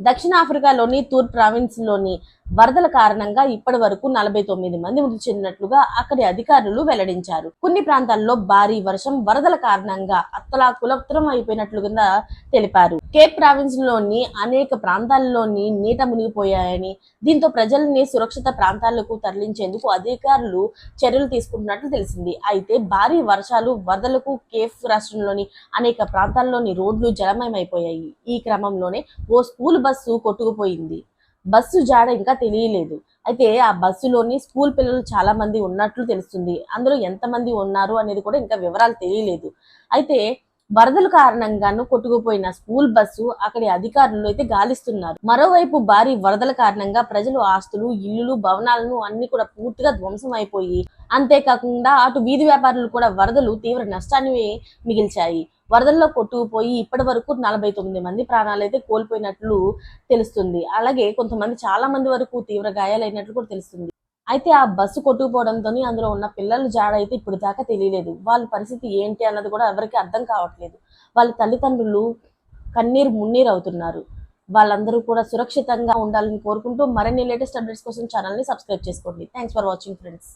దక్షిణాఫ్రికాలోని తూర్పు ప్రావిన్స్లోని వరదల కారణంగా ఇప్పటి వరకు 49 మంది మృతి చెందినట్లుగా అక్కడి అధికారులు వెల్లడించారు. కొన్ని ప్రాంతాల్లో భారీ వర్షం వరదల కారణంగా అత్తలాకులత్తరం అయిపోయినట్లుగా తెలిపారు. కేప్ ప్రావిన్స్ లోని అనేక ప్రాంతాల్లోని నీట మునిగిపోయాయని, దీంతో ప్రజల్ని సురక్షిత ప్రాంతాలకు తరలించేందుకు అధికారులు చర్యలు తీసుకుంటున్నట్లు తెలిసింది. అయితే భారీ వర్షాలు వరదలకు కేప్ రాష్ట్రంలోని అనేక ప్రాంతాల్లోని రోడ్లు జలమయమైపోయాయి. ఈ క్రమంలోనే ఓ స్కూల్ బస్సు కొట్టుకుపోయింది. బస్సు జాడ ఇంకా తెలియలేదు. అయితే ఆ బస్సులోని స్కూల్ పిల్లలు చాలా మంది ఉన్నట్లు తెలుస్తుంది. అందులో ఎంతమంది ఉన్నారు అనేది కూడా ఇంకా వివరాలు తెలియలేదు. అయితే వరదల కారణంగాను కొట్టుకుపోయిన స్కూల్ బస్సు అక్కడి అధికారులు అయితే గాలిస్తున్నారు. మరోవైపు భారీ వరదల కారణంగా ప్రజలు ఆస్తులు, ఇల్లులు, భవనాలను అన్ని కూడా పూర్తిగా ధ్వంసం అయిపోయి, అంతేకాకుండా అటు వీధి వ్యాపారులు కూడా వరదలు తీవ్ర నష్టాన్ని మిగిల్చాయి. వరదల్లో కొట్టుకుపోయి ఇప్పటి వరకు 49 మంది ప్రాణాలైతే కోల్పోయినట్లు తెలుస్తుంది. అలాగే కొంతమంది చాలా మంది వరకు తీవ్ర గాయాలైనట్లు కూడా తెలుస్తుంది. అయితే ఆ బస్సు కొట్టుకుపోవడంతో అందులో ఉన్న పిల్లల జాడ అయితే ఇప్పుడు దాకా తెలియలేదు. వాళ్ళ పరిస్థితి ఏంటి అన్నది కూడా ఎవరికి అర్థం కావట్లేదు. వాళ్ళ తల్లిదండ్రులు కన్నీరు మున్నీరు అవుతున్నారు. వాళ్ళందరూ కూడా సురక్షితంగా ఉండాలని కోరుకుంటూ మరిన్ని లేటెస్ట్ అప్డేట్స్ కోసం ఛానల్ని సబ్స్క్రైబ్ చేసుకోండి. Thanks for watching friends.